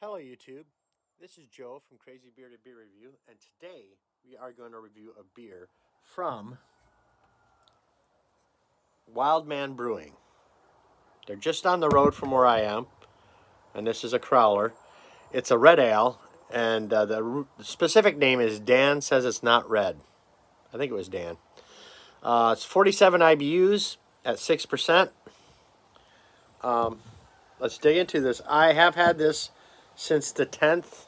Hello YouTube, this is Joe from Crazy Bearded Beer Review, and today we are going to review a beer from Wildman Brewing. They're just on the road from where I am, and this is a crowler. It's a red ale, and the specific name is Dan Says It's Not Red. I think it was Dan. It's 47 IBUs at 6%. Let's dig into this. I have had this since the 10th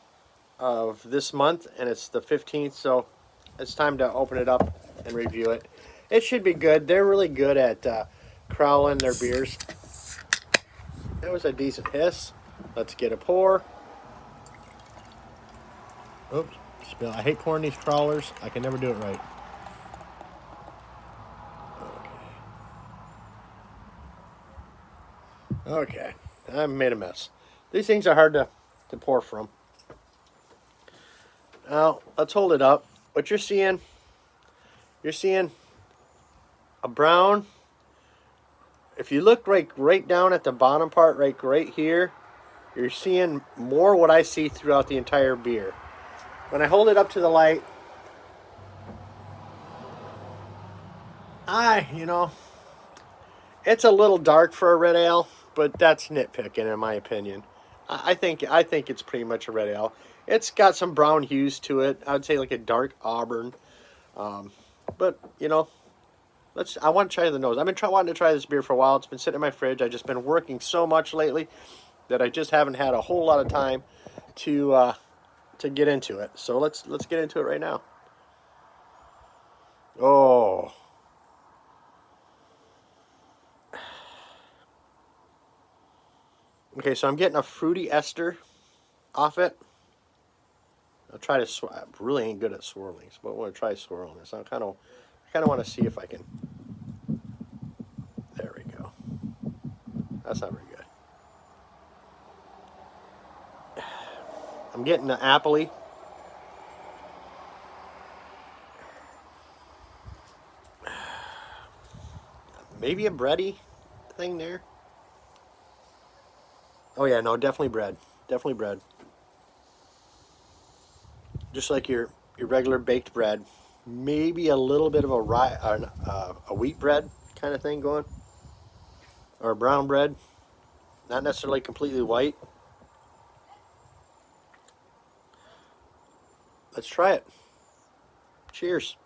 of this month, and it's the 15th, so it's time to open it up and review it. It should be good. They're really good at crowling their beers. It was a decent hiss. Let's get a pour. Oops, spill. I hate pouring these crowlers. I can never do it right. Okay, I made a mess. These things are hard to pour from. Now, let's hold it up. What you're seeing a brown. If you look right down at the bottom part, right here, you're seeing more what I see throughout the entire beer. When I hold it up to the light, it's a little dark for a red ale, but that's nitpicking in my opinion. I think it's pretty much a red ale. It's got some brown hues to it. I would say like a dark auburn. But I want to try the nose. I've been wanting to try this beer for a while. It's been sitting in my fridge. I've just been working so much lately that I just haven't had a whole lot of time to get into it. So let's get into it right now. Oh. Okay, so I'm getting a fruity ester off it. I'll try to I really ain't good at swirling, but I want to try swirling this. I kind of want to see if I can. There we go. That's not very good. I'm getting the appley. Maybe a bready thing there. Oh yeah, no, definitely bread. Definitely bread. Just like your regular baked bread. Maybe a little bit of a wheat bread kind of thing going. Or brown bread. Not necessarily completely white. Let's try it. Cheers.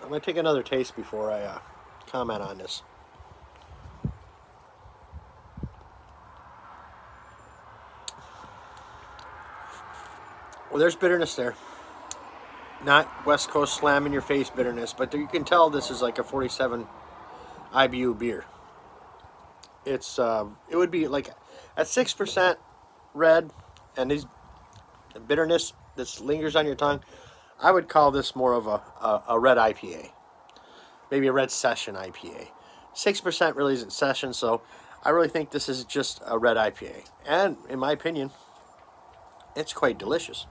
I'm going to take another taste before I comment on this. Well, there's bitterness there. Not West Coast slam in your face bitterness, but you can tell this is like a 47 IBU beer. It would be like at 6% red, and these bitterness that lingers on your tongue. I would call this more of a red IPA, maybe a red session IPA. 6% really isn't session, so I really think this is just a red IPA. And in my opinion, it's quite delicious.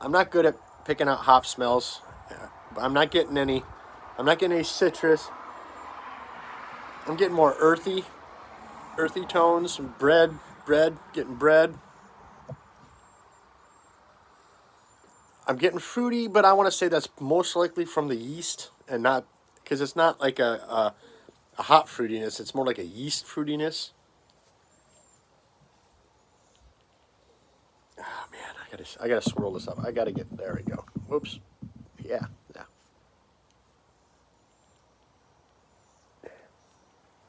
I'm not good at picking out hop smells. I'm not getting any citrus. I'm getting more earthy tones, bread, getting bread. I'm getting fruity, but I want to say that's most likely from the yeast and not, because it's not like a hop fruitiness. It's more like a yeast fruitiness. Oh man, I gotta swirl this up. I gotta get, there we go. Whoops. Yeah.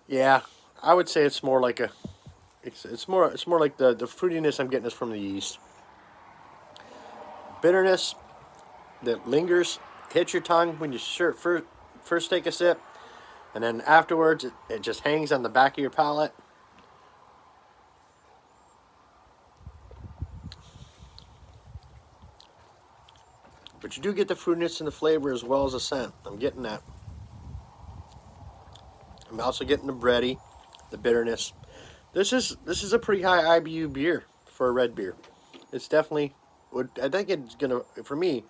Yeah, I would say it's more like it's more like the fruitiness I'm getting is from the yeast. Bitterness that lingers, hits your tongue when you first take a sip, and then afterwards it just hangs on the back of your palate. But you do get the fruitiness and the flavor as well as the scent. I'm getting that. I'm also getting the bready, the bitterness. This is a pretty high IBU beer for a red beer. It's definitely would I think it's gonna for me.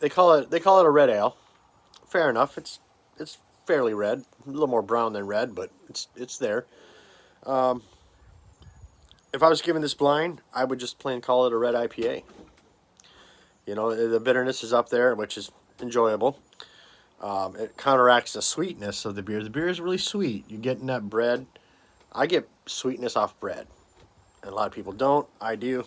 They call it a red ale. Fair enough. It's fairly red, a little more brown than red, but it's there. Um, if I was given this blind, I would just plain call it a red IPA. You know, the bitterness is up there, which is enjoyable. It counteracts the sweetness of the beer. The beer is really sweet. You get in that bread. I get sweetness off bread, and a lot of people don't. I do.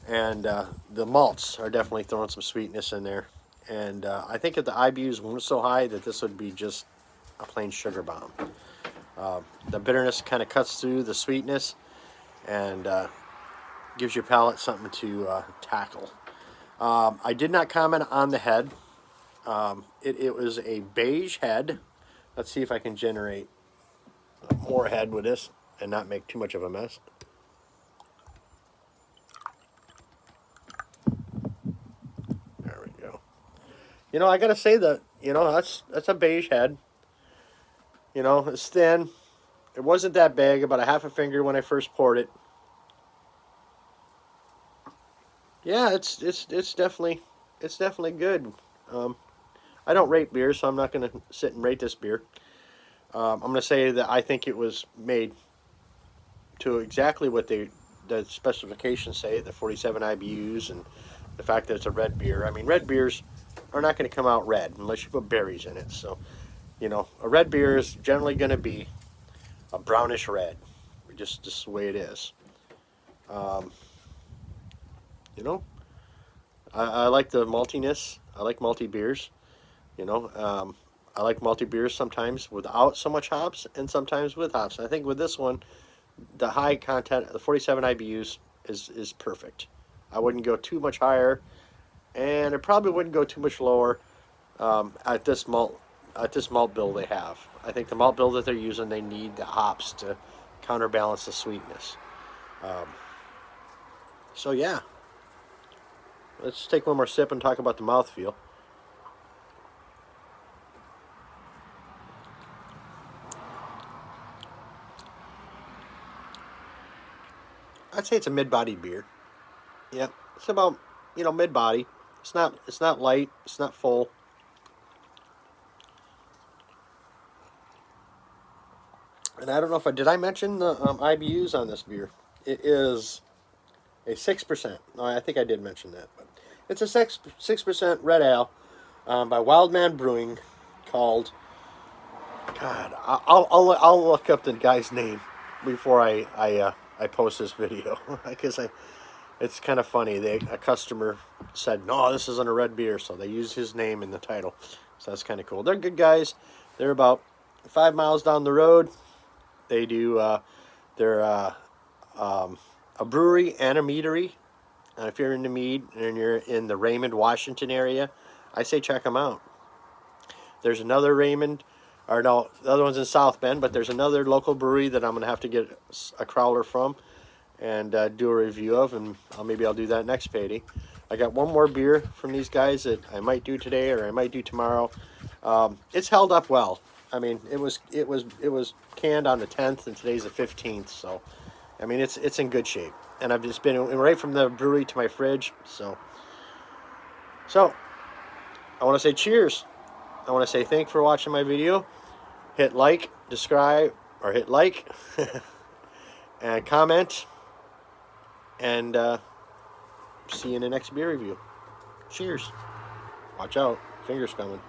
And the malts are definitely throwing some sweetness in there. And I think if the IBUs weren't so high, that this would be just a plain sugar bomb. The bitterness kind of cuts through the sweetness and gives your palate something to tackle. I did not comment on the head. It was a beige head. Let's see if I can generate more head with this and not make too much of a mess. There we go. You know, I gotta say that, you know, that's a beige head. You know, it's thin. It wasn't that big, about a half a finger when I first poured it. Yeah, it's definitely good. I don't rate beer, so I'm not gonna sit and rate this beer. I'm gonna say that I think it was made to exactly what the specifications say, the 47 IBUs, and the fact that it's a red beer. I mean, red beers are not going to come out red unless you put berries in it. So, you know, a red beer is generally going to be a brownish red, just the way it is. Um, you know, I like the maltiness. I like malty beers. You know, I like malty beers sometimes without so much hops and sometimes with hops. I think with this one, the high content, the 47 IBUs is perfect. I wouldn't go too much higher, and it probably wouldn't go too much lower at this malt bill they have. I think the malt bill that they're using, they need the hops to counterbalance the sweetness. Um, so yeah, let's take one more sip and talk about the mouthfeel. I'd say it's a mid-body beer. Yeah, it's about, you know, mid-body. It's not light. It's not full. And I don't know if I mention the IBUs on this beer. It is a 6%. No, I think I did mention that, but it's a 6% red ale by Wildman Brewing called. God, I'll look up the guy's name before I post this video because it's kind of funny. A customer said, "No, this isn't a red beer," so they used his name in the title. So that's kind of cool. They're good guys. They're about 5 miles down the road. They do. They're a brewery and a meadery. And if you're in the mead and you're in the Raymond, Washington area, I say check them out. There's another Raymond, or no, the other one's in South Bend, but there's another local brewery that I'm going to have to get a crowler from and do a review of, and maybe I'll do that next payday. I got one more beer from these guys that I might do today or I might do tomorrow. It's held up well. I mean, it was canned on the 10th, and today's the 15th, so I mean it's in good shape. And I've just been right from the brewery to my fridge, so I want to say cheers. I want to say thanks for watching my video. Hit like, subscribe, or hit like, and comment, and see you in the next beer review. Cheers. Watch out, fingers coming.